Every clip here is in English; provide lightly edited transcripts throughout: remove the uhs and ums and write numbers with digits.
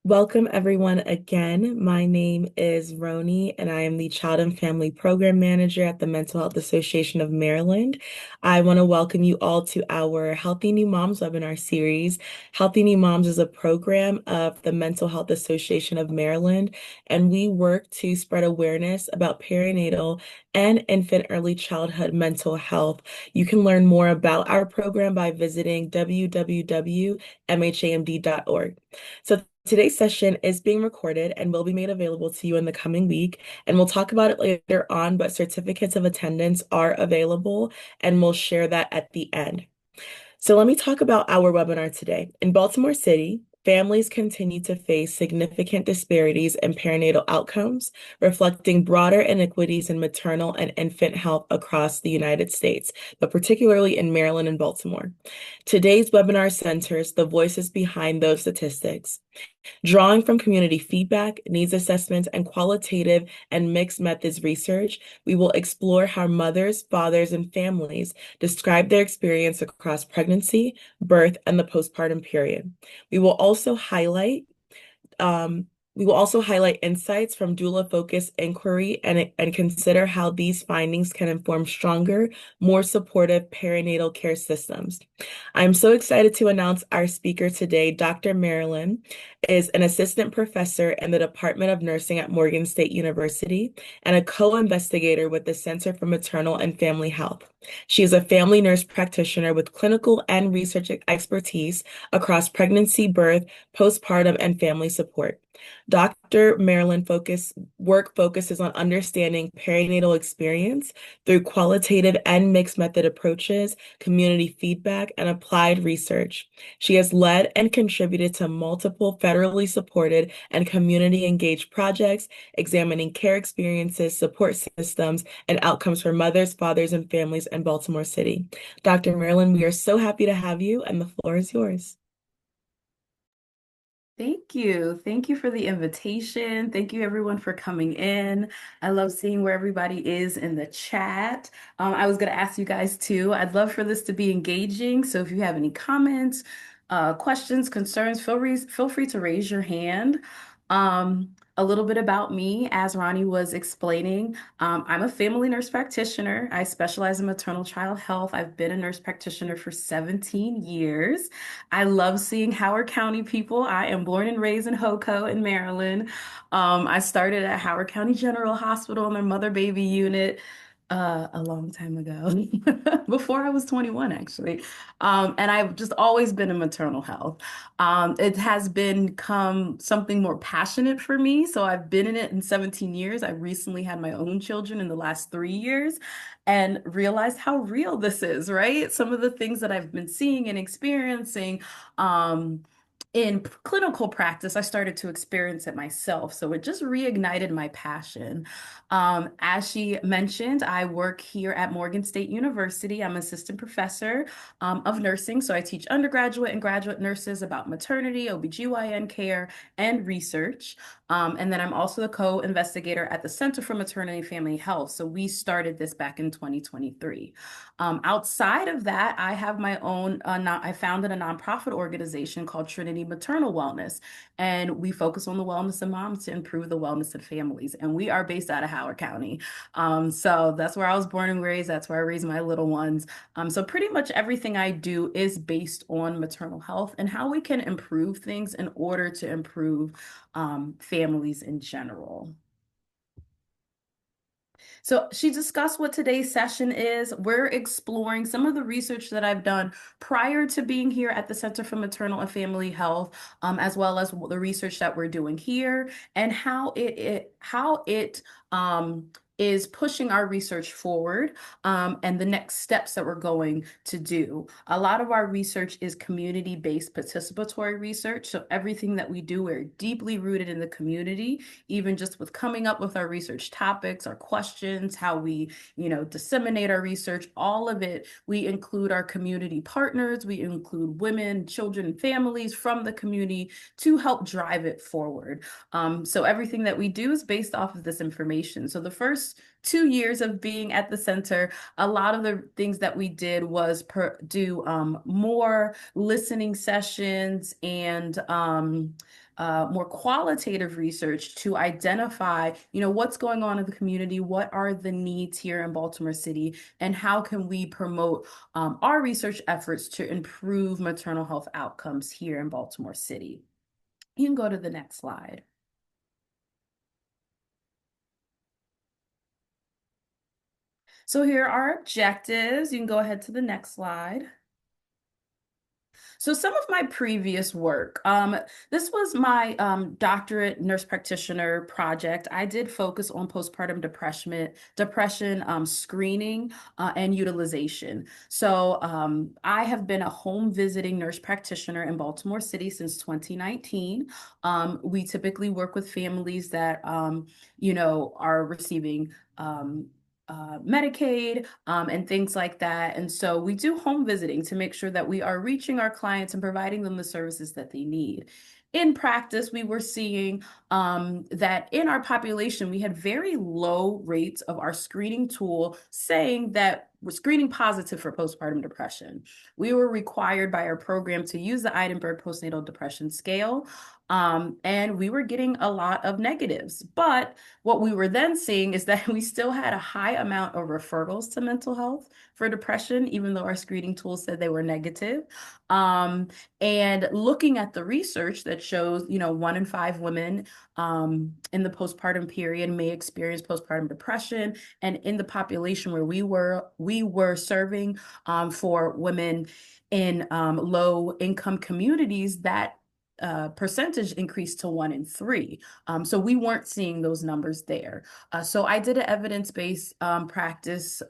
Welcome everyone again. My name is Roni and I am the Child and Family Program Manager at the Mental Health Association of Maryland. I want to welcome you all to our Healthy New Moms webinar series. Healthy New Moms is a program of the Mental Health Association of Maryland, and we work to spread awareness about perinatal and infant early childhood mental health. You can learn more about our program by visiting www.mhamd.org. So today's session is being recorded and will be made available to you in the coming week, and we'll talk about it later on, but certificates of attendance are available, and we'll share that at the end. So let me talk about our webinar today. In Baltimore City, families continue to face significant disparities in perinatal outcomes, reflecting broader inequities in maternal and infant health across the United States, but particularly in Maryland and Baltimore. Today's webinar centers the voices behind those statistics. Drawing from community feedback, needs assessments, and qualitative and mixed methods research, we will explore how mothers, fathers, and families describe their experience across pregnancy, birth, and the postpartum period. We will also highlight um, insights from doula-focused inquiry and consider how these findings can inform stronger, more supportive perinatal care systems. I'm so excited to announce our speaker today. Dr. Marilyn is an assistant professor in the Department of Nursing at Morgan State University and a co-investigator with the Center for Maternal and Family Health. She is a family nurse practitioner with clinical and research expertise across pregnancy, birth, postpartum, and family support. Dr. Marilyn work focuses on understanding perinatal experience through qualitative and mixed method approaches, community feedback, and applied research. She has led and contributed to multiple federally supported and community engaged projects examining care experiences, support systems, and outcomes for mothers, fathers, and families in Baltimore City. Dr. Marilyn, we are so happy to have you, and the floor is yours. Thank you. Thank you for the invitation. Thank you everyone for coming in. I love seeing where everybody is in the chat. I was going to ask you guys too. I'd love for this to be engaging. So if you have any comments, questions, concerns, feel free to raise your hand. A little bit about me, as Ronnie was explaining, I'm a family nurse practitioner. I specialize in maternal child health. I've been a nurse practitioner for 17 years. I love seeing Howard County people. I am born and raised in Hoco in Maryland. I started at Howard County General Hospital in their mother baby unit a long time ago, before I was 21, actually. And I've just always been in maternal health. It has become something more passionate for me. So I've been in it in 17 years. I recently had my own children in the last 3 years and realized how real this is, right? Some of the things that I've been seeing and experiencing. In clinical practice, I started to experience it myself. So it just reignited my passion. As she mentioned, I work here at Morgan State University. I'm assistant professor of nursing. So I teach undergraduate and graduate nurses about maternity, OBGYN care, and research. And then I'm also the co-investigator at the Center for Maternity and Family Health. So we started this back in 2023. Outside of that, I have my own, I founded a nonprofit organization called Trinity Maternal Wellness, and we focus on the wellness of moms to improve the wellness of families. And we are based out of Howard County. So that's where I was born and raised. That's where I raised my little ones. So pretty much everything I do is based on maternal health and how we can improve things in order to improve families in general. So she discussed what today's session is. We're exploring some of the research that I've done prior to being here at the Center for Maternal and Family Health, as well as the research that we're doing here and how it is pushing our research forward, and the next steps that we're going to do. A lot of our research is community-based participatory research. So everything that we do, we're deeply rooted in the community, even just with coming up with our research topics, our questions, how we, disseminate our research, all of it. We include our community partners, we include women, children, and families from the community to help drive it forward. So everything that we do is based off of this information. So the first 2 years of being at the center, a lot of the things that we did was do more listening sessions and more qualitative research to identify, what's going on in the community, what are the needs here in Baltimore City, and how can we promote our research efforts to improve maternal health outcomes here in Baltimore City. You can go to the next slide. So here are our objectives. You can go ahead to the next slide. So some of my previous work, this was my doctorate nurse practitioner project. I did focus on postpartum depression screening and utilization. So I have been a home visiting nurse practitioner in Baltimore City since 2019. We typically work with families that, are receiving Medicaid, and things like that. And so we do home visiting to make sure that we are reaching our clients and providing them the services that they need. In practice, we were seeing that in our population, we had very low rates of our screening tool saying that we're screening positive for postpartum depression. We were required by our program to use the Edinburgh Postnatal Depression Scale, and we were getting a lot of negatives. But what we were then seeing is that we still had a high amount of referrals to mental health for depression, even though our screening tools said they were negative. Um, and looking at the research that shows, 1 in 5 women in the postpartum period may experience postpartum depression. And in the population where we were serving for women in low income communities, that percentage increased to 1 in 3. So we weren't seeing those numbers there. So I did an evidence-based practice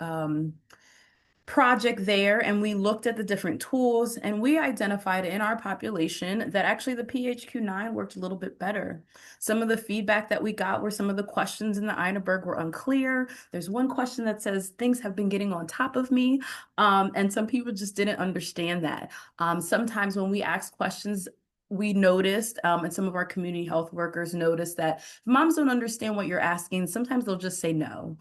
project there, and we looked at the different tools, and we identified in our population that actually the PHQ-9 worked a little bit better. Some of the feedback that we got were some of the questions in the Einberg were unclear. There's one question that says things have been getting on top of me, and some people just didn't understand that. Sometimes when we ask questions, we noticed, and some of our community health workers noticed, that if moms don't understand what you're asking, sometimes they'll just say no.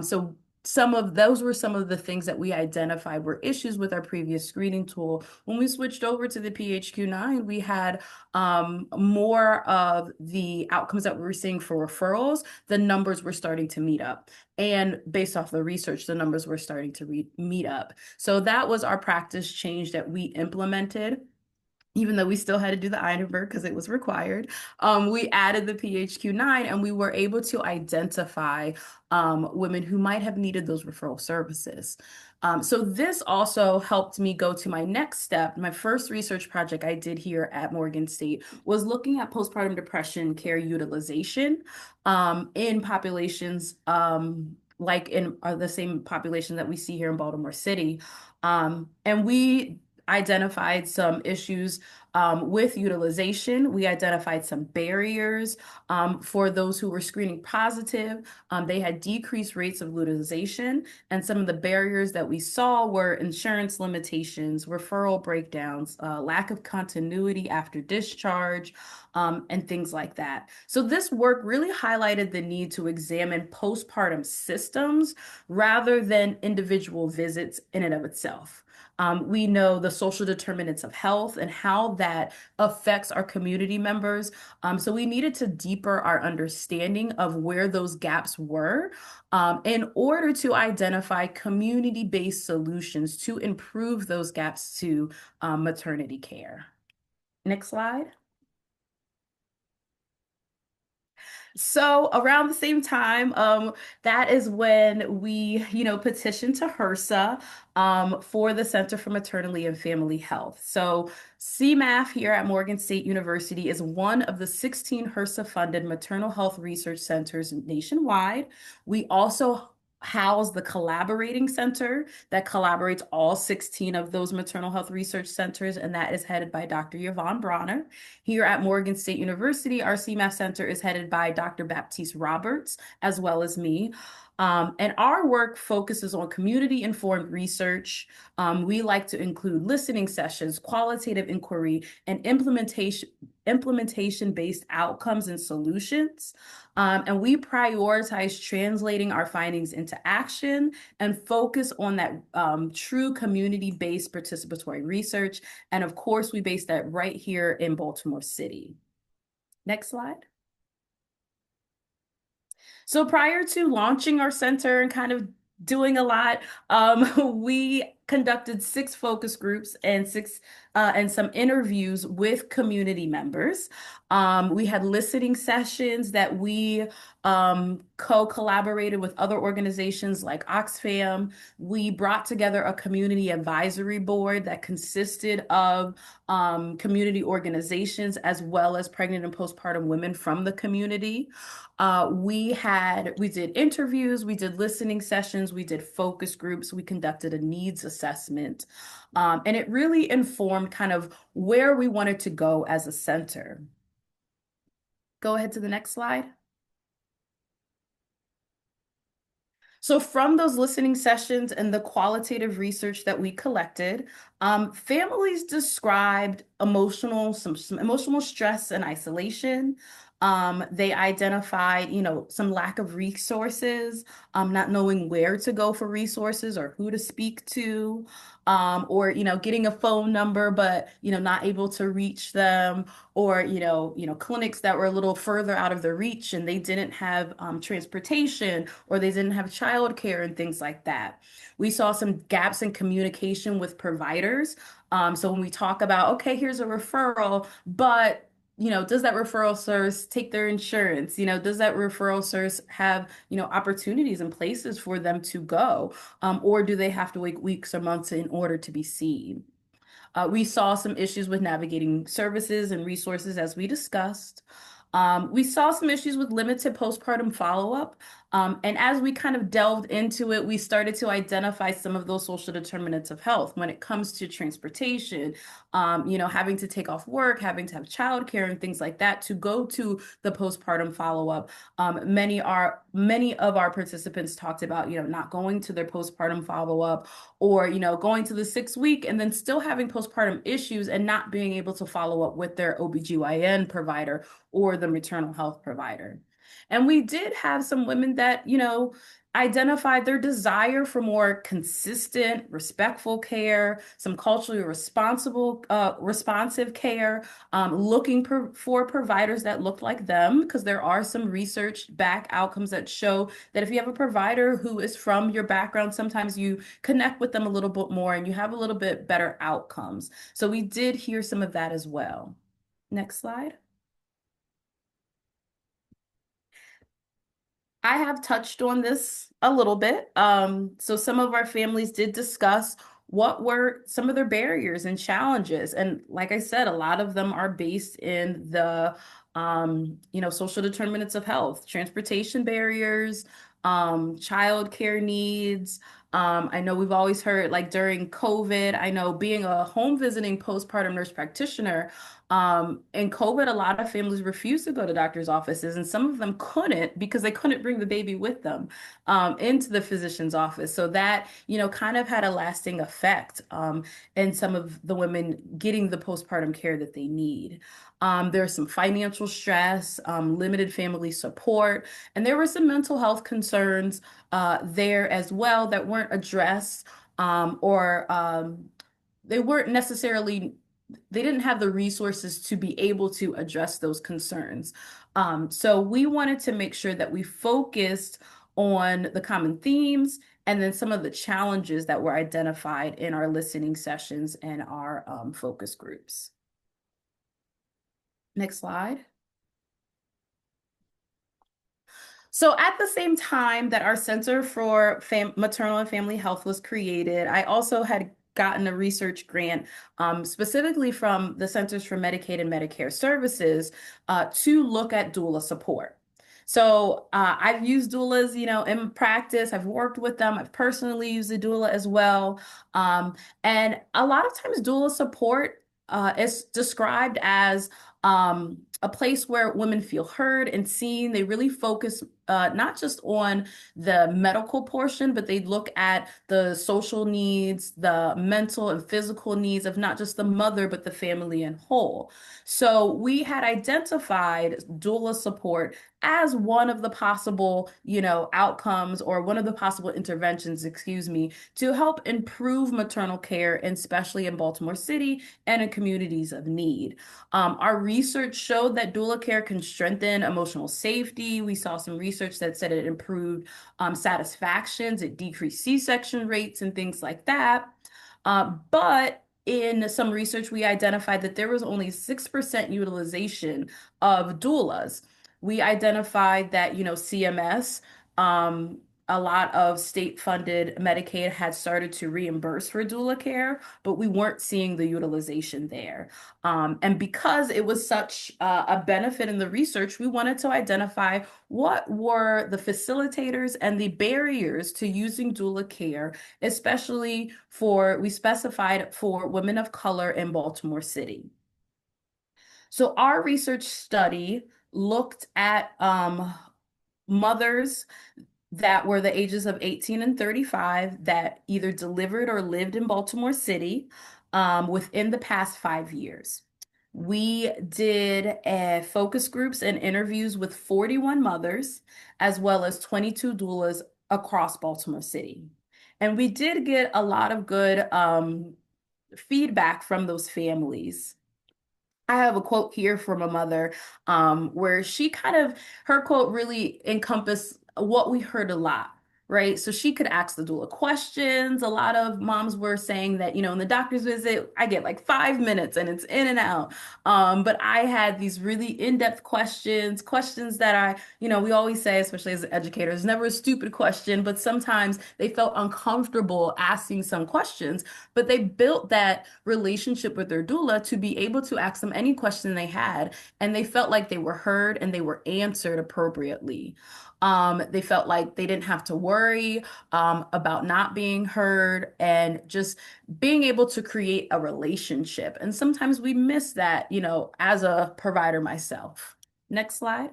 So some of those were some of the things that we identified were issues with our previous screening tool. When we switched over to the PHQ-9, we had more of the outcomes that we were seeing for referrals. The numbers were starting to meet up. And based off the research, the numbers were starting to meet up. So that was our practice change that we implemented. Even though we still had to do the Einberg because it was required, we added the PHQ-9, and we were able to identify women who might have needed those referral services. So this also helped me go to my next step. My first research project I did here at Morgan State was looking at postpartum depression care utilization in populations like in the same population that we see here in Baltimore City. And we identified some issues with utilization. We identified some barriers for those who were screening positive. They had decreased rates of utilization, and some of the barriers that we saw were insurance limitations, referral breakdowns, lack of continuity after discharge, and things like that. So this work really highlighted the need to examine postpartum systems rather than individual visits in and of itself. We know the social determinants of health and how that affects our community members. So we needed to deeper our understanding of where those gaps were in order to identify community-based solutions to improve those gaps to maternity care. Next slide. So around the same time, that is when we, petitioned to HRSA for the Center for Maternity and Family Health. So CMAF here at Morgan State University is one of the 16 HRSA-funded maternal health research centers nationwide. We also house the collaborating center that collaborates all 16 of those maternal health research centers, and that is headed by Dr. Yvonne Bronner. Here at Morgan State University, our CMAF Center is headed by Dr. Baptiste Roberts, as well as me. And our work focuses on community-informed research. We like to include listening sessions, qualitative inquiry, and implementation-based outcomes and solutions. And we prioritize translating our findings into action and focus on that true community-based participatory research. And of course, we base that right here in Baltimore City. Next slide. So prior to launching our center and kind of doing a lot, we conducted 6 focus groups and some interviews with community members. We had listening sessions that we co-collaborated with other organizations like Oxfam. We brought together a community advisory board that consisted of community organizations as well as pregnant and postpartum women from the community. We did interviews, we did listening sessions, we did focus groups, we conducted a needs assessment, and it really informed kind of where we wanted to go as a center. Go ahead to the next slide. So from those listening sessions and the qualitative research that we collected, families described some emotional stress and isolation. They identified, some lack of resources, not knowing where to go for resources or who to speak to, or, getting a phone number, but, not able to reach them, or, clinics that were a little further out of their reach and they didn't have transportation or they didn't have childcare and things like that. We saw some gaps in communication with providers. So when we talk about, okay, here's a referral, but does that referral source take their insurance? Does that referral source have, opportunities and places for them to go? Or do they have to wait weeks or months in order to be seen? We saw some issues with navigating services and resources as we discussed. We saw some issues with limited postpartum follow-up. And as we kind of delved into it, we started to identify some of those social determinants of health when it comes to transportation, having to take off work, having to have childcare and things like that to go to the postpartum follow-up. Many of our participants talked about, not going to their postpartum follow-up or, going to the 6 week and then still having postpartum issues and not being able to follow up with their OBGYN provider or the maternal health provider. And we did have some women that, identified their desire for more consistent, respectful care, some culturally responsive care, for providers that look like them, because there are some research back outcomes that show that if you have a provider who is from your background, sometimes you connect with them a little bit more and you have a little bit better outcomes. So we did hear some of that as well. Next slide. I have touched on this a little bit. So some of our families did discuss what were some of their barriers and challenges. And like I said, a lot of them are based in the, social determinants of health, transportation barriers, childcare needs. I know we've always heard like during COVID, I know being a home visiting postpartum nurse practitioner, in COVID, a lot of families refused to go to doctor's offices, and some of them couldn't because they couldn't bring the baby with them into the physician's office. So that, kind of had a lasting effect in some of the women getting the postpartum care that they need. There's some financial stress, limited family support, and there were some mental health concerns there as well that weren't addressed or they weren't necessarily they didn't have the resources to be able to address those concerns. So we wanted to make sure that we focused on the common themes and then some of the challenges that were identified in our listening sessions and our focus groups. Next slide. So at the same time that our Center for Maternal and Family Health was created, I also had gotten a research grant specifically from the Centers for Medicaid and Medicare Services to look at doula support. So I've used doulas, in practice. I've worked with them. I've personally used a doula as well. And a lot of times doula support is described as a place where women feel heard and seen. They really focus not just on the medical portion, but they look at the social needs, the mental and physical needs of not just the mother, but the family in whole. So we had identified doula support as one of the possible, outcomes or one of the possible interventions, excuse me, to help improve maternal care, and especially in Baltimore City and in communities of need. Our research showed showed that doula care can strengthen emotional safety. We saw some research that said it improved satisfactions, it decreased C-section rates and things like that. But in some research, we identified that there was only 6% utilization of doulas. We identified that, CMS, um, a lot of state-funded Medicaid had started to reimburse for doula care, but we weren't seeing the utilization there. And because it was such a benefit in the research, we wanted to identify what were the facilitators and the barriers to using doula care, especially we specified for women of color in Baltimore City. So our research study looked at mothers that were the ages of 18 and 35 that either delivered or lived in Baltimore City within the past 5 years. We did focus groups and interviews with 41 mothers, as well as 22 doulas across Baltimore City. And we did get a lot of good feedback from those families. I have a quote here from a mother where her quote really encompassed what we heard a lot, right? So she could ask the doula questions. A lot of moms were saying that, in the doctor's visit, I get like 5 minutes and it's in and out. But I had these really in-depth questions that we always say, especially as educators, never a stupid question, but sometimes they felt uncomfortable asking some questions, but they built that relationship with their doula to be able to ask them any question they had, and they felt like they were heard and they were answered appropriately. They felt like they didn't have to worry about not being heard and just being able to create a relationship. And sometimes we miss that, as a provider myself. Next slide.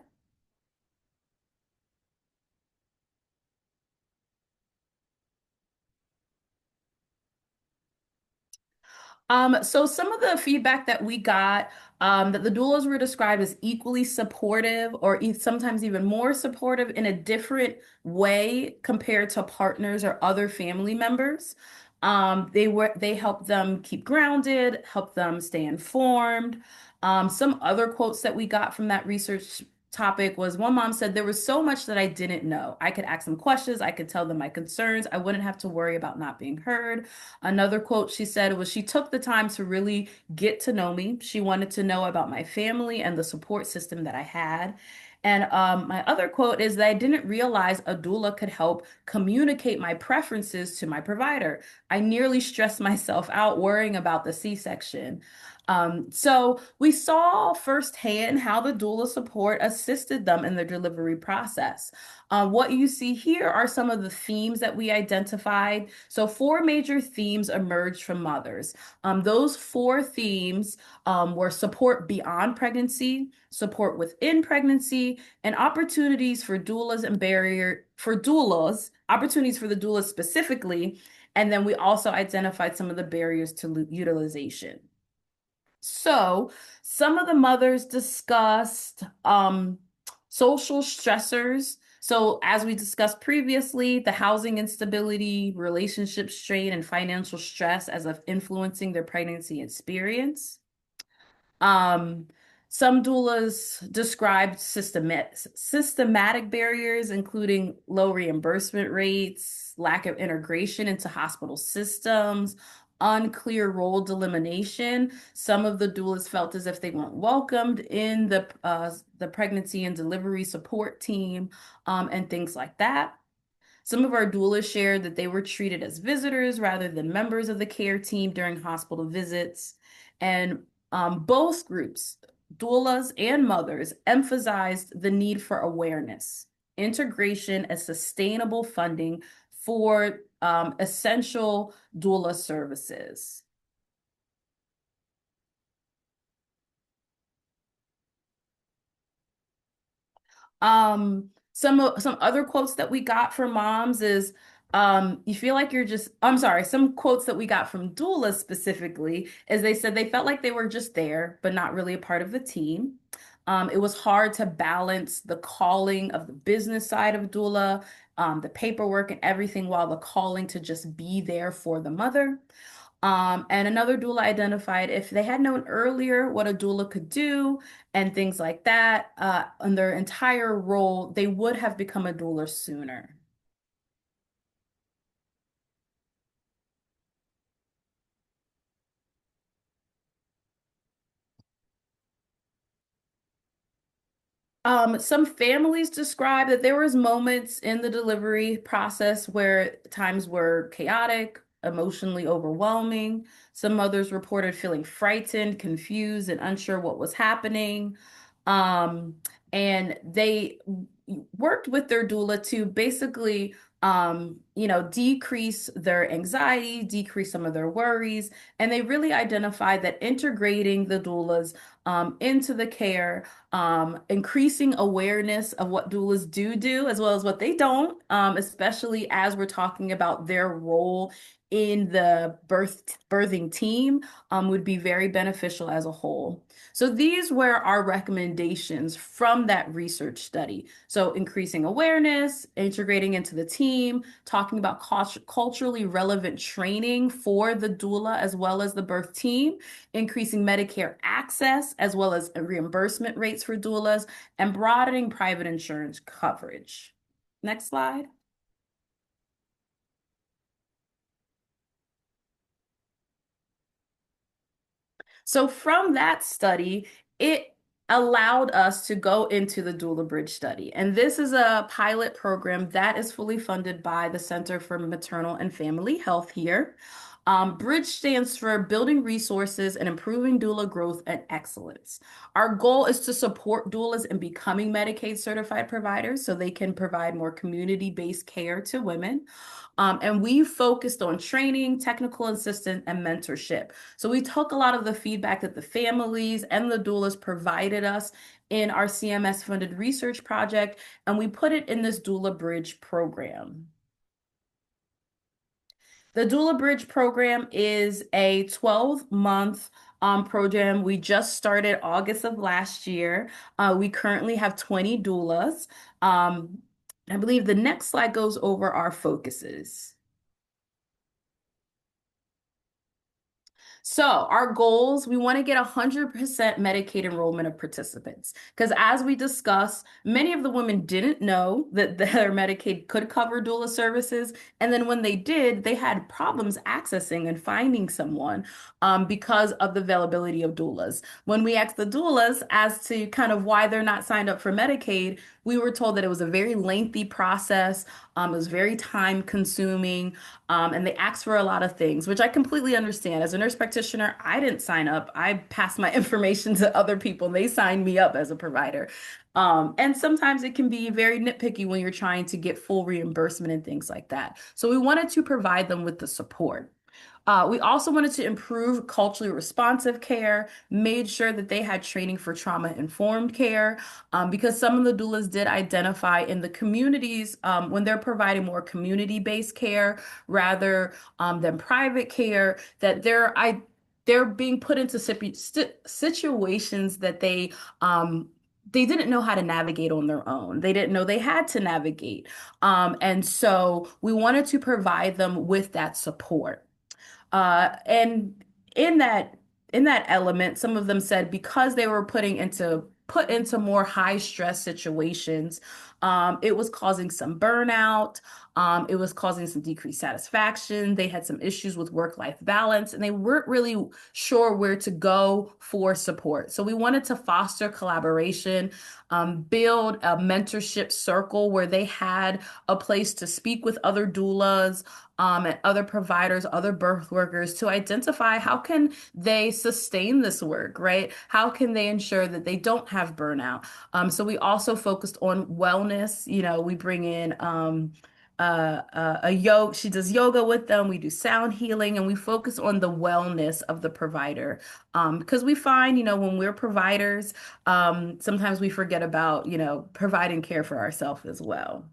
So some of the feedback that we got, that the doulas were described as equally supportive or sometimes even more supportive in a different way compared to partners or other family members. They helped them keep grounded, helped them stay informed. Some other quotes that we got from that research topic was one mom said, "There was so much that I didn't know. I could ask them questions, I could tell them my concerns. I wouldn't have to worry about not being heard." Another quote she said was, "She took the time to really get to know me. She wanted to know about my family and the support system that I had." And my other quote is that I didn't realize a doula could help communicate my preferences to my provider. I nearly stressed myself out worrying about the C-section. So we saw firsthand how the doula support assisted them in their delivery process. What you see here are some of the themes that we identified. So four major themes emerged from mothers. Those four themes were support beyond pregnancy, support within pregnancy, and opportunities for doulas and opportunities for the doulas specifically. And then we also identified some of the barriers to utilization. So, some of the mothers discussed social stressors. So, as we discussed previously, the housing instability, relationship strain, and financial stress as of influencing their pregnancy experience. Um, some doulas described systematic barriers, including low reimbursement rates, lack of integration into hospital systems, unclear role delimitation. Some of the doulas felt as if they weren't welcomed in the pregnancy and delivery support team, and things like that. Some of our doulas shared that they were treated as visitors rather than members of the care team during hospital visits. And both groups, doulas and mothers, emphasized the need for awareness, integration, and sustainable funding for essential doula services. Some other quotes that we got from moms is you feel like I'm sorry, some quotes that we got from doulas specifically is they said they felt like they were just there, but not really a part of the team. It was hard to balance the calling of the business side of doula, the paperwork and everything, while the calling to just be there for the mother. And another doula identified if they had known earlier what a doula could do and things like that, in their entire role, they would have become a doula sooner. Some families describe that there was moments in the delivery process where times were chaotic, emotionally overwhelming. Some mothers reported feeling frightened, confused, and unsure what was happening. Um, and they worked with their doula to basically, decrease their anxiety, decrease some of their worries, and they really identified that integrating the doulas into the care, increasing awareness of what doulas do as well as what they don't, especially as we're talking about their role in the birthing team, would be very beneficial as a whole. So these were our recommendations from that research study. So increasing awareness, integrating into the team, talking about culturally relevant training for the doula as well as the birth team, increasing Medicare access as well as reimbursement rates for doulas, and broadening private insurance coverage. Next slide. So from that study, it allowed us to go into the doula bridge study. And this is a pilot program that is fully funded by the Center for Maternal and Family Health here. Bridge stands for Building Resources and Improving Doula Growth and Excellence. Our goal is to support doulas in becoming Medicaid certified providers so they can provide more community-based care to women. And we focused on training, technical assistance, and mentorship. So we took a lot of the feedback that the families and the doulas provided us in our CMS funded research project, and we put it in this Doula Bridge program. The Doula Bridge program is a 12-month program. We just started August of last year. We currently have 20 doulas. I believe the next slide goes over our focuses. So our goals, we want to get 100% Medicaid enrollment of participants. Because as we discussed, many of the women didn't know that their Medicaid could cover doula services. And then when they did, they had problems accessing and finding someone because of the availability of doulas. When we asked the doulas as to kind of why they're not signed up for Medicaid, we were told that it was a very lengthy process. It was very time consuming. And they asked for a lot of things, which I completely understand. As a nurse practitioner, I didn't sign up. I passed my information to other people, and they signed me up as a provider. And sometimes it can be very nitpicky when you're trying to get full reimbursement and things like that. So we wanted to provide them with the support. We also wanted to improve culturally responsive care, made sure that they had training for trauma-informed care, because some of the doulas did identify in the communities when they're providing more community-based care rather than private care, that they're being put into situations that they didn't know how to navigate on their own. They didn't know they had to navigate. And so we wanted to provide them with that support. And in that in that element, some of them said because they were put into more high stress situations, it was causing some burnout. It was causing some decreased satisfaction. They had some issues with work-life balance, and they weren't really sure where to go for support. So we wanted to foster collaboration, build a mentorship circle where they had a place to speak with other doulas, and other providers, other birth workers to identify how can they sustain this work, right? How can they ensure that they don't have burnout? So we also focused on wellness. We bring in a yoga. She does yoga with them. We do sound healing, and we focus on the wellness of the provider. Because we find, when we're providers, sometimes we forget about, providing care for ourselves as well.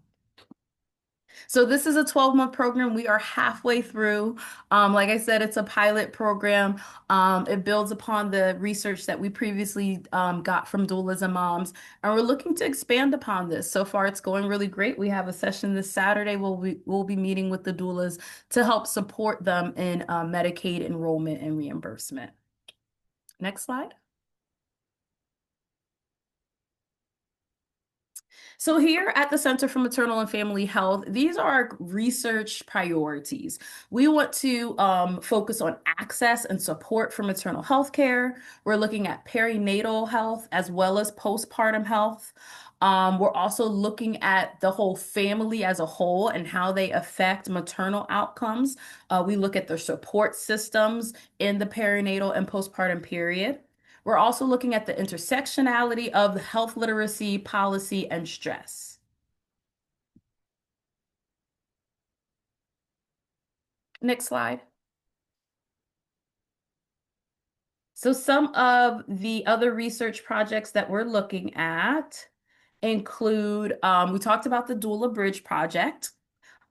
So this is a 12-month program. We are halfway through. Like I said, it's a pilot program. It builds upon the research that we previously got from doulas and moms, and we're looking to expand upon this. So far, it's going really great. We have a session this Saturday. We'll be meeting with the doulas to help support them in Medicaid enrollment and reimbursement. Next slide. So here at the Center for Maternal and Family Health, these are our research priorities. We want to focus on access and support for maternal health care. We're looking at perinatal health as well as postpartum health. We're also looking at the whole family as a whole and how they affect maternal outcomes. We look at their support systems in the perinatal and postpartum period. We're also looking at the intersectionality of health literacy, policy, and stress. Next slide. So some of the other research projects that we're looking at include, we talked about the Doula Bridge Project.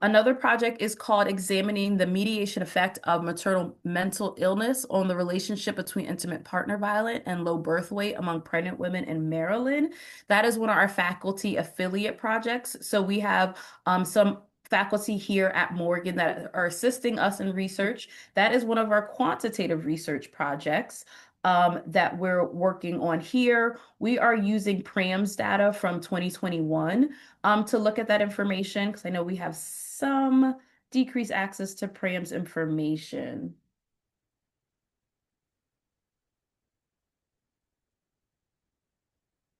Another project is called Examining the Mediation Effect of Maternal Mental Illness on the Relationship Between Intimate Partner Violence and Low Birth Weight Among Pregnant Women in Maryland. That is one of our faculty affiliate projects. So we have some faculty here at Morgan that are assisting us in research. That is one of our quantitative research projects. That we're working on here. We are using PRAMS data from 2021 to look at that information because I know we have some decreased access to PRAMS information.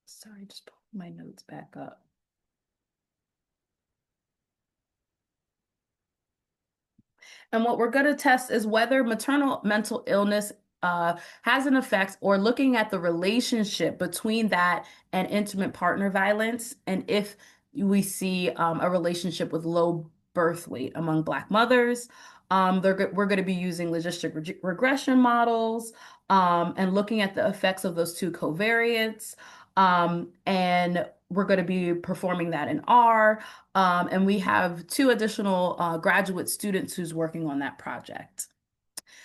Sorry, just pull my notes back up. And what we're going to test is whether maternal mental illness has an effect, or looking at the relationship between that and intimate partner violence, and if we see a relationship with low birth weight among Black mothers. We're going to be using regression models and looking at the effects of those two covariates. And we're going to be performing that in R. And we have two additional graduate students who's working on that project.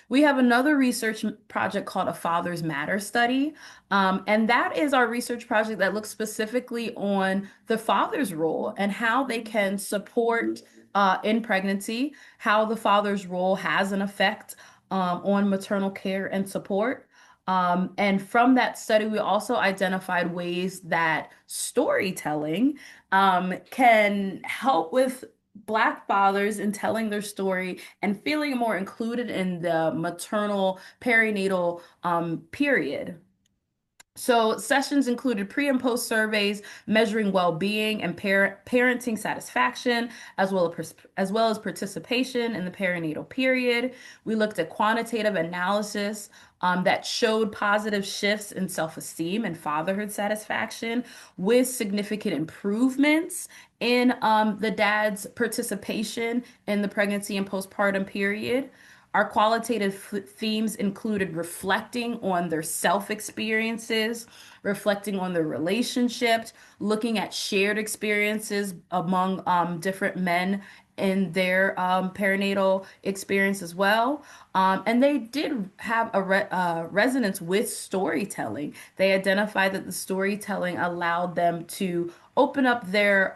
We have another research project called a Fathers Matter study. And that is our research project that looks specifically on the father's role and how they can support in pregnancy, how the father's role has an effect on maternal care and support. And from that study, we also identified ways that storytelling can help with Black fathers in telling their story and feeling more included in the maternal perinatal period. So sessions included pre and post surveys measuring well-being and parenting satisfaction, as well as participation in the perinatal period. We looked at quantitative analysis that showed positive shifts in self-esteem and fatherhood satisfaction, with significant improvements in the dad's participation in the pregnancy and postpartum period. Our qualitative themes included reflecting on their self experiences, reflecting on their relationships, looking at shared experiences among different men in their perinatal experience as well. And they did have a resonance with storytelling. They identified that the storytelling allowed them to open up their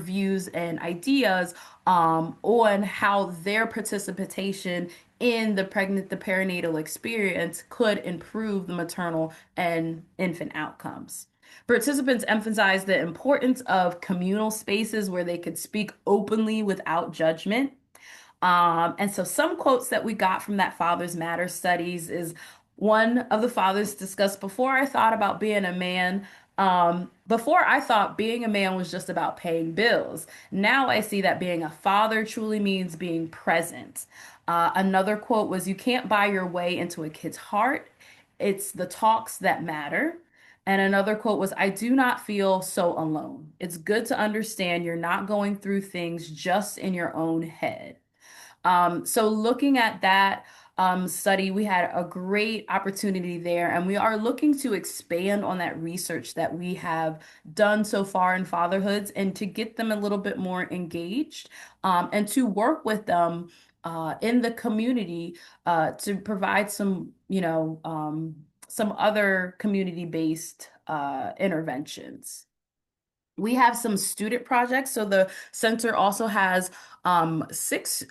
views and ideas on how their participation in the perinatal experience could improve the maternal and infant outcomes. Participants emphasized the importance of communal spaces where they could speak openly without judgment. And so some quotes that we got from that Fathers Matter studies is one of the fathers discussed: before I thought about being a man, before I thought being a man was just about paying bills. Now I see that being a father truly means being present. Another quote was, you can't buy your way into a kid's heart. It's the talks that matter. And another quote was, I do not feel so alone. It's good to understand you're not going through things just in your own head. So looking at that, study. We had a great opportunity there, and we are looking to expand on that research that we have done so far in fatherhoods and to get them a little bit more engaged and to work with them in the community to provide some, some other community-based interventions. We have some student projects. So the center also has six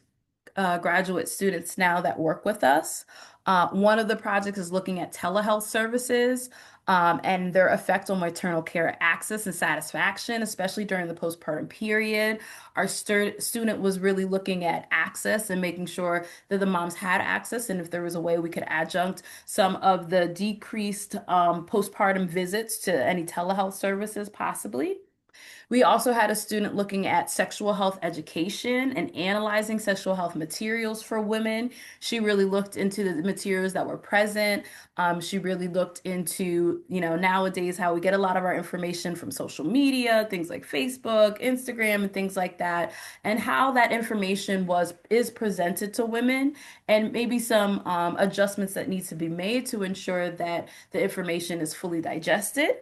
graduate students now that work with us. One of the projects is looking at telehealth services and their effect on maternal care access and satisfaction, especially during the postpartum period. Our student was really looking at access and making sure that the moms had access, and if there was a way we could adjunct some of the decreased postpartum visits to any telehealth services, possibly. We also had a student looking at sexual health education and analyzing sexual health materials for women. She really looked into the materials that were present. She really looked into, nowadays how we get a lot of our information from social media, things like Facebook, Instagram, and things like that, and how that information is presented to women, and maybe some adjustments that needs to be made to ensure that the information is fully digested.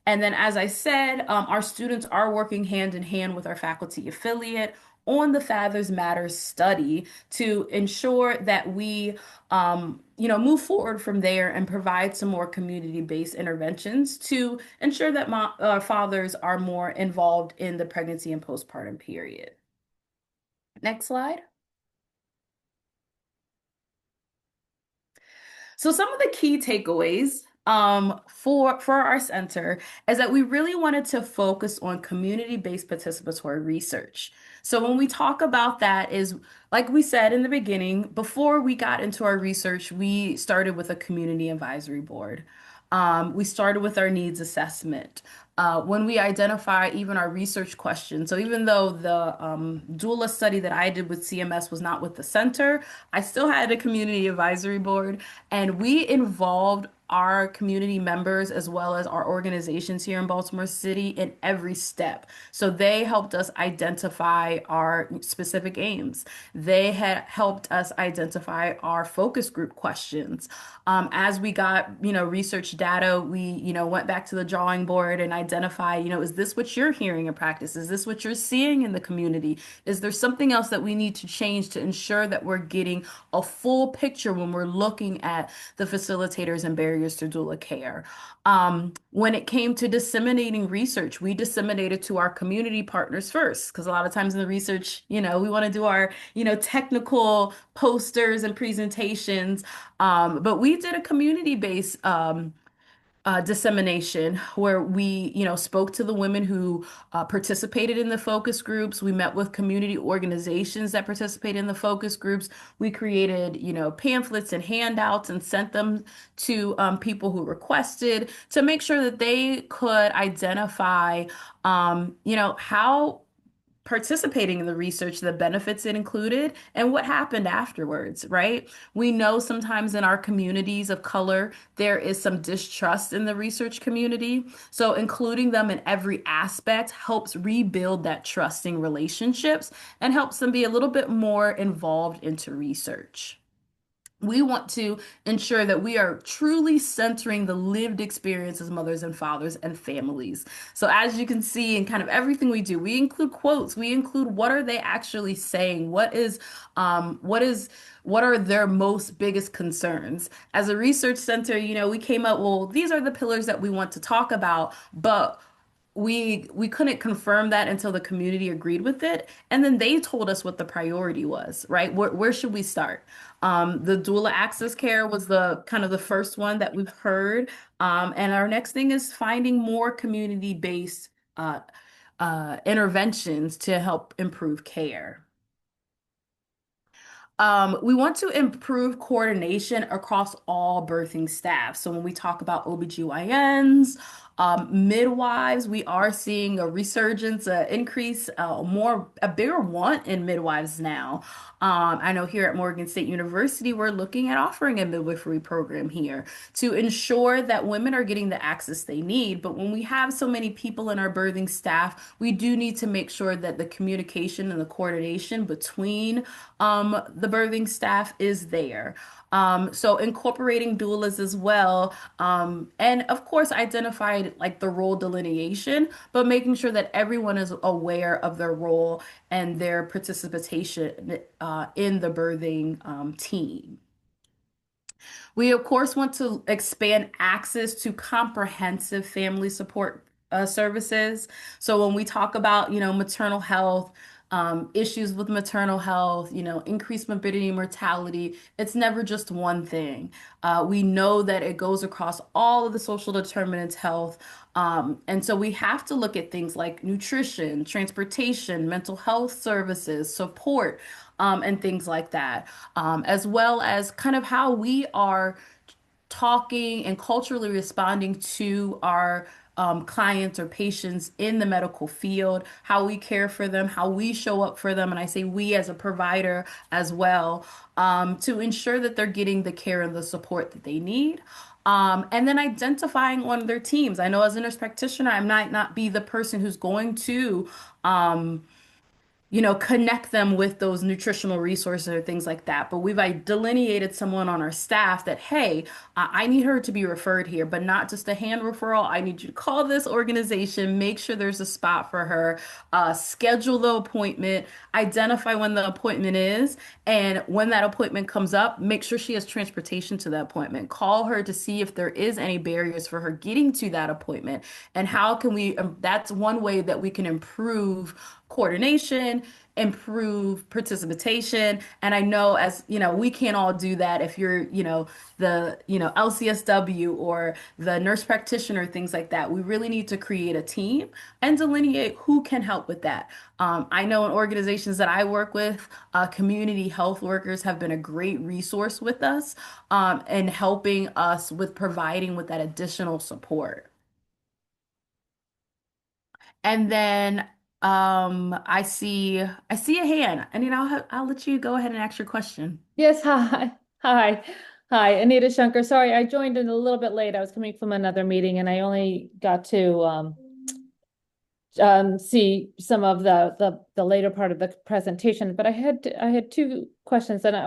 And then, as I said, our students are working hand in hand with our faculty affiliate on the Fathers Matters study to ensure that we, move forward from there and provide some more community-based interventions to ensure that fathers are more involved in the pregnancy and postpartum period. Next slide. So some of the key takeaways for our center is that we really wanted to focus on community-based participatory research. So when we talk about that is, like we said in the beginning, before we got into our research, we started with a community advisory board. We started with our needs assessment. When we identify even our research questions, so even though the doula study that I did with CMS was not with the center, I still had a community advisory board, and we involved our community members as well as our organizations here in Baltimore City in every step. So they helped us identify our specific aims. They had helped us identify our focus group questions. As we got, research data, we, went back to the drawing board and identify, is this what you're hearing in practice? Is this what you're seeing in the community? Is there something else that we need to change to ensure that we're getting a full picture when we're looking at the facilitators and barriers to doula care? When it came to disseminating research, we disseminated to our community partners first, because a lot of times in the research, we want to do our, technical posters and presentations. But we did a community-based dissemination where we, spoke to the women who participated in the focus groups. We met with community organizations that participate in the focus groups. We created, pamphlets and handouts and sent them to people who requested to make sure that they could identify, how participating in the research, the benefits it included, and what happened afterwards, right? We know sometimes in our communities of color, there is some distrust in the research community. So including them in every aspect helps rebuild that trusting relationships and helps them be a little bit more involved into research. We want to ensure that we are truly centering the lived experiences of mothers and fathers and families. So as you can see in kind of everything we do, we include quotes, we include what are they actually saying? What are their most biggest concerns? As a research center, we came up, well, these are the pillars that we want to talk about, but we couldn't confirm that until the community agreed with it, and then they told us what the priority was, right? Where should we start? The doula access care was the kind of the first one that we've heard, and our next thing is finding more community-based interventions to help improve care. We want to improve coordination across all birthing staff. So when we talk about OBGYNs, Midwives, we are seeing a resurgence, increase, a bigger want in midwives now. I know here at Morgan State University, we're looking at offering a midwifery program here to ensure that women are getting the access they need. But when we have so many people in our birthing staff, we do need to make sure that the communication and the coordination between the birthing staff is there. So incorporating doulas as well, and of course identified like the role delineation, but making sure that everyone is aware of their role and their participation in the birthing team. We, of course, want to expand access to comprehensive family support services. So when we talk about, maternal health, issues with maternal health, increased morbidity and mortality, it's never just one thing. We know that it goes across all of the social determinants of health. And so we have to look at things like nutrition, transportation, mental health services, support, and things like that, as well as kind of how we are talking and culturally responding to our clients or patients in the medical field, how we care for them, how we show up for them. And I say we as a provider as well, to ensure that they're getting the care and the support that they need. And then identifying one of their teams. I know as a nurse practitioner, I might not be the person who's going to connect them with those nutritional resources or things like that. But we've delineated someone on our staff that, hey, I need her to be referred here, but not just a hand referral. I need you to call this organization, make sure there's a spot for her, schedule the appointment, identify when the appointment is, and when that appointment comes up, make sure she has transportation to the appointment. Call her to see if there is any barriers for her getting to that appointment, and how can we, that's one way that we can improve coordination, improve participation. And I know, as we can't all do that if you're, the, LCSW or the nurse practitioner, things like that. We really need to create a team and delineate who can help with that. I know in organizations that I work with, community health workers have been a great resource with us, and helping us with providing with that additional support. And then I see a hand. And I'll let you go ahead and ask your question. Yes, hi. Hi. Hi, Anita Shankar. Sorry, I joined in a little bit late. I was coming from another meeting and I only got to see some of the later part of the presentation. But I had two questions, and I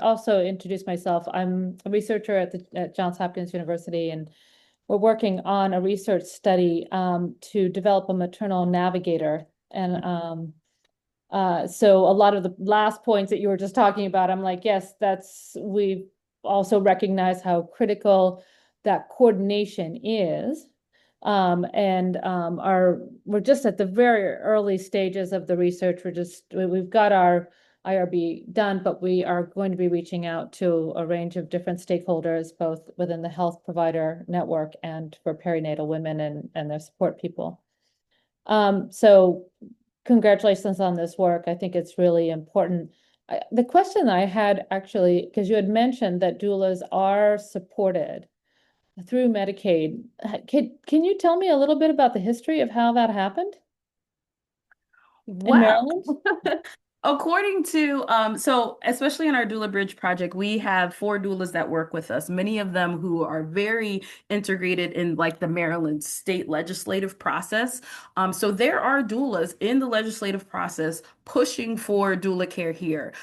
also introduce myself. I'm a researcher at Johns Hopkins University, and we're working on a research study to develop a maternal navigator. And so a lot of the last points that you were just talking about, I'm like, yes, we also recognize how critical that coordination is. We're just at the very early stages of the research. We've got our IRB done, but we are going to be reaching out to a range of different stakeholders, both within the health provider network and for perinatal women and their support people. So congratulations on this work. I think it's really important. The question I had actually, because you had mentioned that doulas are supported through Medicaid. Can you tell me a little bit about the history of how that happened in Well, Maryland? according to, so especially in our Doula Bridge project, we have four doulas that work with us, many of them who are very integrated in like the Maryland state legislative process. So there are doulas in the legislative process pushing for doula care here.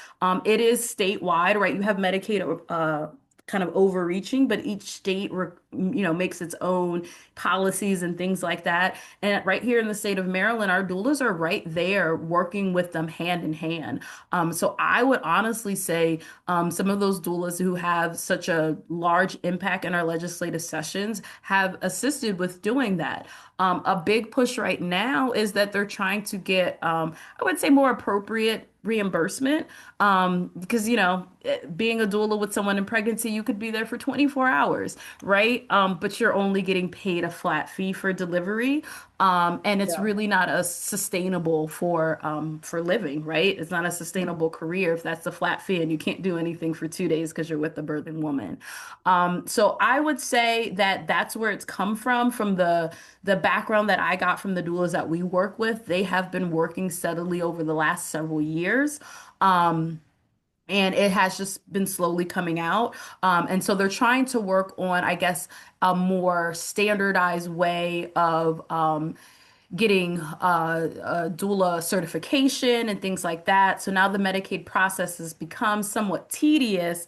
It is statewide, right? You have Medicaid, kind of overreaching, but each state, makes its own policies and things like that. And right here in the state of Maryland, our doulas are right there working with them hand in hand. So I would honestly say some of those doulas who have such a large impact in our legislative sessions have assisted with doing that. A big push right now is that they're trying to get, I would say, more appropriate reimbursement. Because being a doula with someone in pregnancy, you could be there for 24 hours, right? But you're only getting paid a flat fee for delivery. And it's Yeah. really not a sustainable for living, right? It's not a sustainable career if that's the flat fee and you can't do anything for 2 days because you're with the birthing woman. So I would say that that's where it's come from the background that I got from the doulas that we work with. They have been working steadily over the last several years. And it has just been slowly coming out. And so they're trying to work on, I guess, a more standardized way of getting a doula certification and things like that. So now the Medicaid process has become somewhat tedious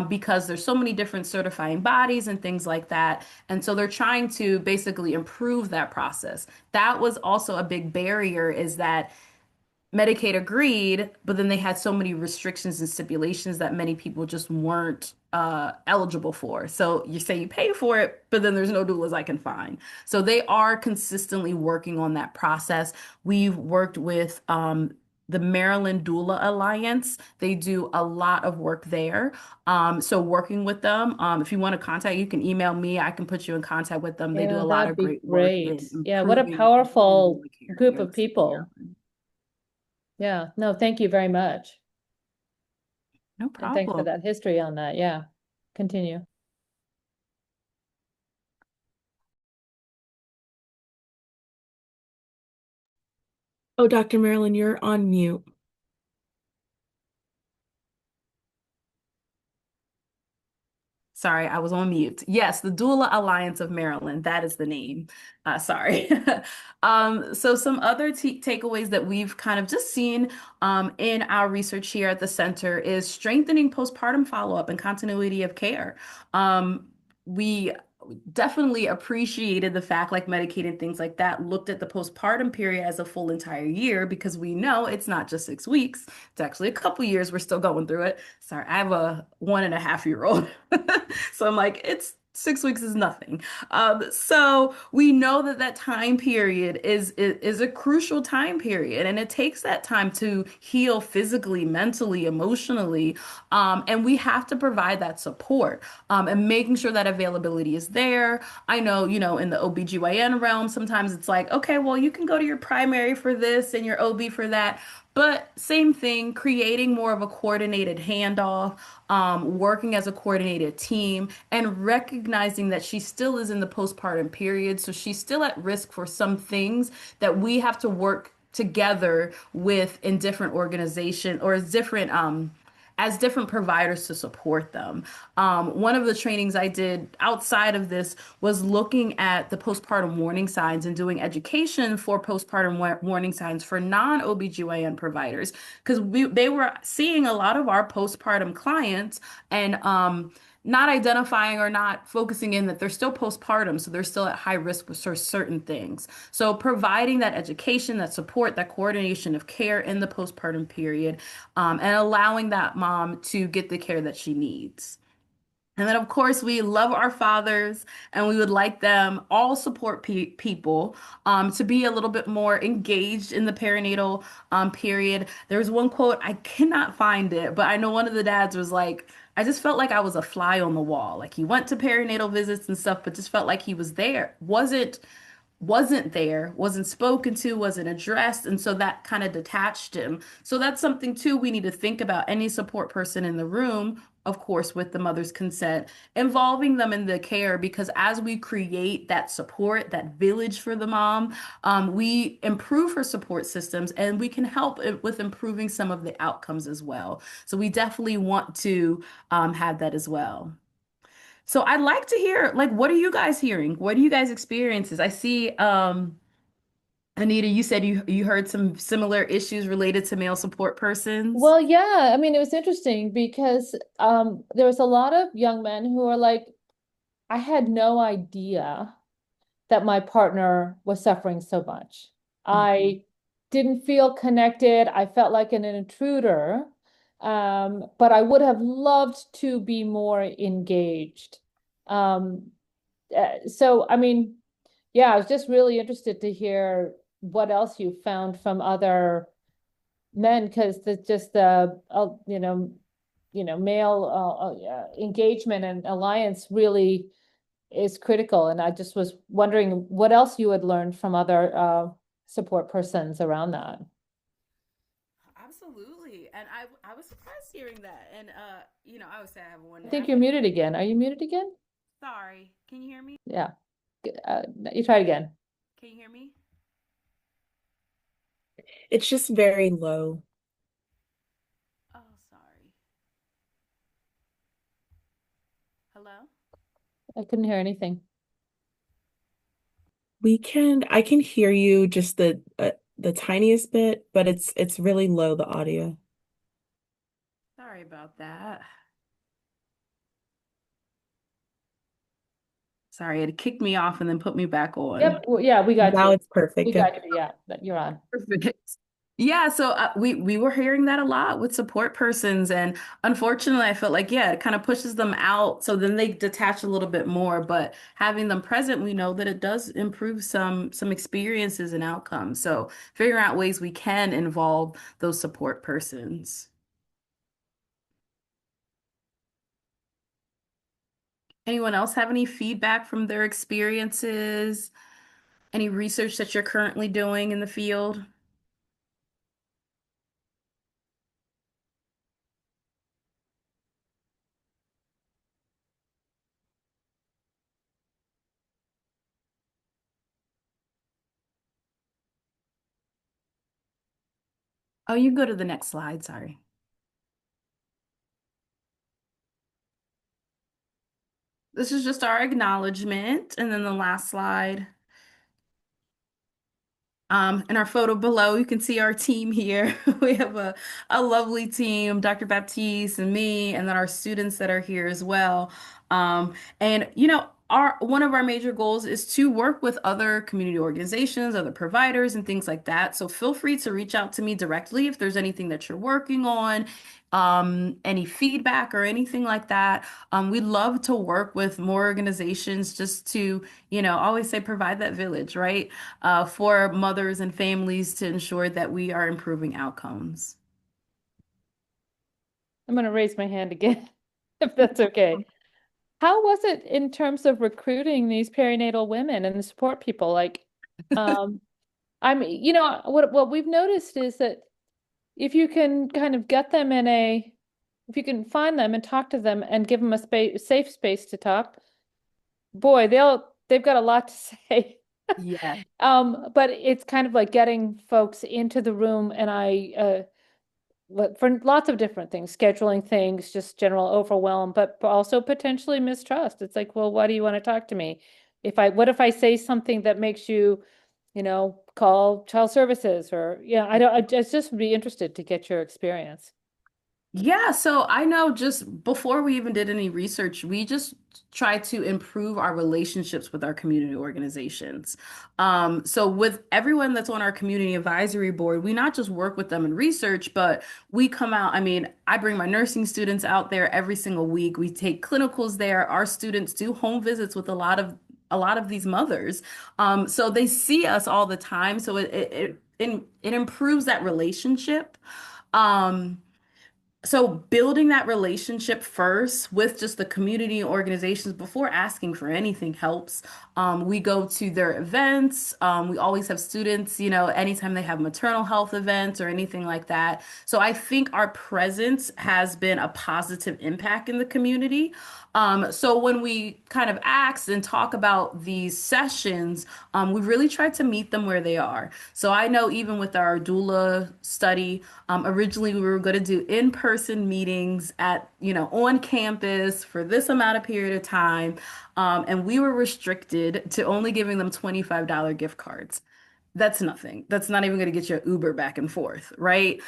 because there's so many different certifying bodies and things like that. And so they're trying to basically improve that process. That was also a big barrier is that Medicaid agreed, but then they had so many restrictions and stipulations that many people just weren't eligible for. So you say you pay for it, but then there's no doulas I can find. So they are consistently working on that process. We've worked with the Maryland Doula Alliance. They do a lot of work there. So working with them, if you want to contact, you can email me. I can put you in contact with them. They do Yeah, a lot that'd of be great work great. in Yeah, what a improving powerful doula care group here in of the state of people. Maryland. Yeah, no, thank you very much. No And thanks for problem. that history on that. Yeah, continue. Oh, Dr. Marilyn, you're on mute. Sorry, I was on mute. Yes, the Doula Alliance of Maryland. That is the name. Sorry. So some other takeaways that we've kind of just seen in our research here at the center is strengthening postpartum follow-up and continuity of care. We definitely appreciated the fact, like Medicaid and things like that, looked at the postpartum period as a full entire year because we know it's not just 6 weeks. It's actually a couple years. We're still going through it. Sorry, I have a 1.5-year-old. So I'm like, it's 6 weeks is nothing. So we know that that time period is a crucial time period, and it takes that time to heal physically, mentally, emotionally, and we have to provide that support and making sure that availability is there. I know, in the OBGYN realm, sometimes it's like, okay, well, you can go to your primary for this and your OB for that. But same thing, creating more of a coordinated handoff, working as a coordinated team, and recognizing that she still is in the postpartum period. So she's still at risk for some things that we have to work together with in different organization or as different providers to support them. One of the trainings I did outside of this was looking at the postpartum warning signs and doing education for postpartum warning signs for non-OBGYN providers because they were seeing a lot of our postpartum clients and not identifying or not focusing in that they're still postpartum, so they're still at high risk for certain things. So providing that education, that support, that coordination of care in the postpartum period, and allowing that mom to get the care that she needs. And then, of course, we love our fathers and we would like them all support people to be a little bit more engaged in the perinatal period. There was one quote, I cannot find it, but I know one of the dads was like, I just felt like I was a fly on the wall. Like he went to perinatal visits and stuff, but just felt like he was there. Wasn't there, wasn't spoken to, wasn't addressed, and so that kind of detached him. So that's something too we need to think about. Any support person in the room, of course, with the mother's consent, involving them in the care because as we create that support, that village for the mom, we improve her support systems and we can help with improving some of the outcomes as well. So we definitely want to have that as well. So I'd like to hear, like, what are you guys hearing? What are you guys' experiences? I see, Anita, you said you heard some similar issues related to male support persons. Well, yeah, I mean, it was interesting because there was a lot of young men who are like, I had no idea that my partner was suffering so much. Mhm. I didn't feel connected. I felt like an intruder. But I would have loved to be more engaged. Um, so, I mean, yeah, I was just really interested to hear what else you found from other men because the just the male engagement and alliance really is critical. And I just was wondering what else you had learned from other support persons around that. Absolutely. And I was surprised hearing that. And I always say I have one I think half. you're muted again. Are you muted again? Sorry. Can you hear me? Yeah. You try it again. Can you hear me? It's just very low. Oh, sorry. Hello? I couldn't hear anything. I can hear you just the tiniest bit, but it's really low, the audio. Sorry about that. Sorry, it kicked me off and then put me back on. Yep. Well, yeah, we got Now you. it's perfect. We Good. got you. Yeah, that you're on. Perfect. Yeah, so we were hearing that a lot with support persons, and unfortunately, I felt like it kind of pushes them out, so then they detach a little bit more. But having them present, we know that it does improve some experiences and outcomes. So figuring out ways we can involve those support persons. Anyone else have any feedback from their experiences? Any research that you're currently doing in the field? Oh, you can go to the next slide, sorry. This is just our acknowledgement. And then the last slide. In our photo below, you can see our team here. We have a lovely team, Dr. Baptiste and me, and then our students that are here as well. And our one of our major goals is to work with other community organizations, other providers, and things like that. So feel free to reach out to me directly if there's anything that you're working on, any feedback or anything like that. We'd love to work with more organizations just to, always say provide that village, right? For mothers and families to ensure that we are improving outcomes. I'm going to raise my hand again, if that's okay. How was it in terms of recruiting these perinatal women and the support people? Like, um, what we've noticed is that if you can kind of get them if you can find them and talk to them and give them a safe space to talk, boy, they've got a lot to say. Yeah. But it's kind of like getting folks into the room, and for lots of different things, scheduling things, just general overwhelm, but also potentially mistrust. It's like, well, why do you want to talk to me? What if I say something that makes you, call child services or, yeah, I don't, I just would be interested to get your experience. Yeah, so I know just before we even did any research, we just tried to improve our relationships with our community organizations. So with everyone that's on our community advisory board, we not just work with them in research, but we come out. I mean, I bring my nursing students out there every single week. We take clinicals there. Our students do home visits with a lot of these mothers. So they see us all the time. So it improves that relationship. Um, so building that relationship first with just the community organizations before asking for anything helps. We go to their events. We always have students, anytime they have maternal health events or anything like that. So I think our presence has been a positive impact in the community. So when we kind of ask and talk about these sessions, we really try to meet them where they are. So I know even with our doula study, originally we were going to do in-person meetings on campus for this amount of period of time. And we were restricted to only giving them $25 gift cards. That's nothing. That's not even going to get you an Uber back and forth, right?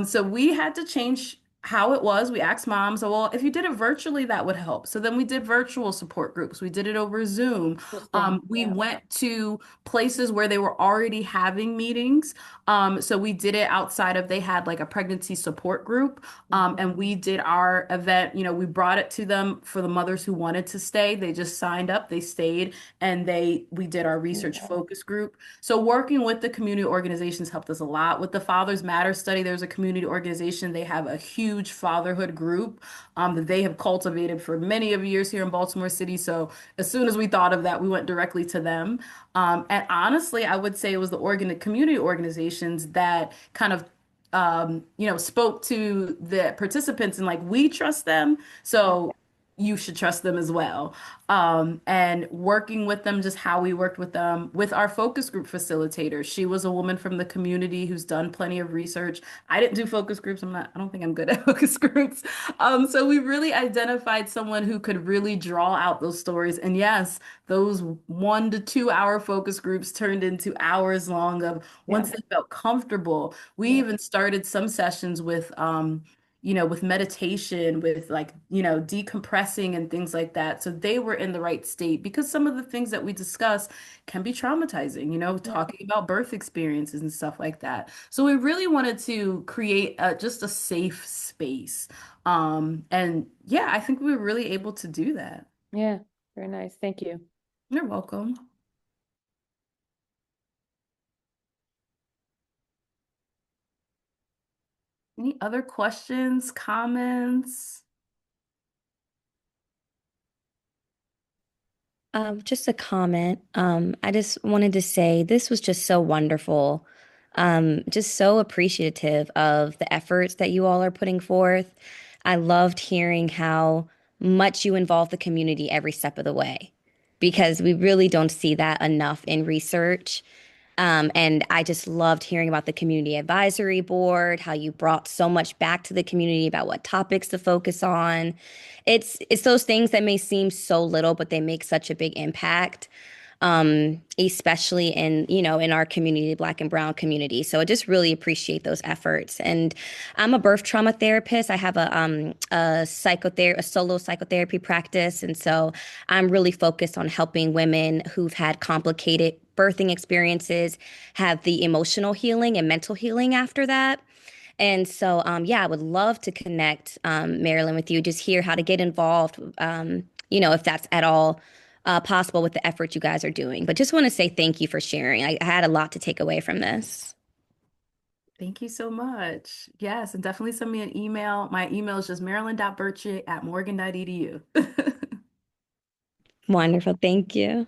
So we had to change how it was. We asked moms, well, if you did it virtually, that would help. So then we did virtual support groups. We did it over Zoom. Interesting. We Yeah. went to places where they were already having meetings. So we did it outside of, they had like a pregnancy support group. Mhm. And we did our event, we brought it to them for the mothers who wanted to stay. They just signed up, they stayed, and we did our research focus group. So working with the community organizations helped us a lot. With the Fathers Matter study, there's a community organization. They have a huge fatherhood group that they have cultivated for many of years here in Baltimore City. So as soon as we thought of that, we went directly to them. And honestly, I would say it was the community organizations that kind of spoke to the participants and like, we trust them. So you should trust them as well. And working with them, just how we worked with them, with our focus group facilitator. She was a woman from the community who's done plenty of research. I didn't do focus groups. I don't think I'm good at focus groups. So we really identified someone who could really draw out those stories. And yes, those 1 to 2 hour focus groups turned into hours long of Yeah. once they felt comfortable. We Yeah. even started some sessions with meditation, with like, decompressing and things like that. So they were in the right state because some of the things that we discuss can be traumatizing, Yeah. talking about birth experiences and stuff like that. So we really wanted to create just a safe space. And yeah, I think we were really able to do that. Yeah. Very nice. Thank you. You're welcome. Any other questions, comments? Just a comment. I just wanted to say this was just so wonderful. Just so appreciative of the efforts that you all are putting forth. I loved hearing how much you involve the community every step of the way because we really don't see that enough in research. And I just loved hearing about the community advisory board, how you brought so much back to the community about what topics to focus on. It's those things that may seem so little, but they make such a big impact, especially in our community, Black and Brown community. So I just really appreciate those efforts. And I'm a birth trauma therapist. I have a solo psychotherapy practice, and so I'm really focused on helping women who've had complicated birthing experiences have the emotional healing and mental healing after that. And so, yeah, I would love to connect, Marilyn, with you, just hear how to get involved, if that's at all possible with the effort you guys are doing. But just want to say thank you for sharing. I had a lot to take away from this. Thank you so much. Yes, and definitely send me an email. My email is just marilyn.birchie@morgan.edu. Wonderful. Thank you.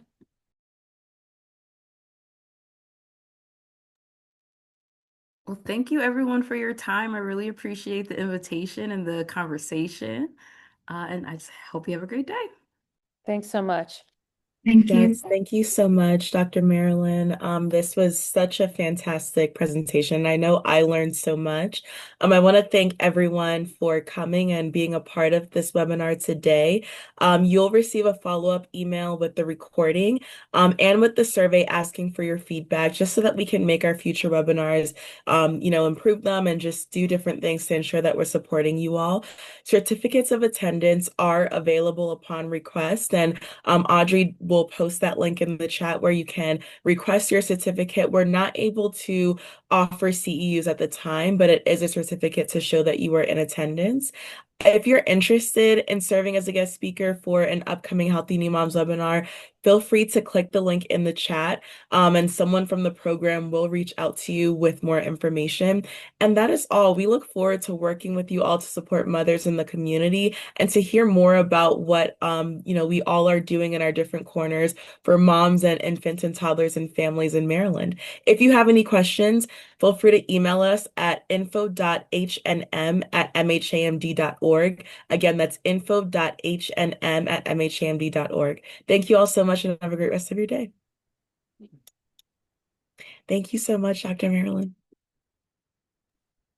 Well, thank you everyone for your time. I really appreciate the invitation and the conversation. And I just hope you have a great day. Thanks so much. Thank you. Yes, thank you so much, Dr. Marilyn. This was such a fantastic presentation. I know I learned so much. I want to thank everyone for coming and being a part of this webinar today. You'll receive a follow-up email with the recording, and with the survey asking for your feedback, just so that we can make our future webinars, improve them and just do different things to ensure that we're supporting you all. Certificates of attendance are available upon request, and Audrey will post that link in the chat where you can request your certificate. We're not able to offer CEUs at the time, but it is a certificate to show that you were in attendance. If you're interested in serving as a guest speaker for an upcoming Healthy New Moms webinar, feel free to click the link in the chat, and someone from the program will reach out to you with more information. And that is all. We look forward to working with you all to support mothers in the community and to hear more about what we all are doing in our different corners for moms and infants and toddlers and families in Maryland. If you have any questions, feel free to email us at info.hnm@mhamd.org. Again, that's info.hnm@mhamd.org. Thank you all so much and have a great rest of your day. Thank you so much, Dr. Marilyn.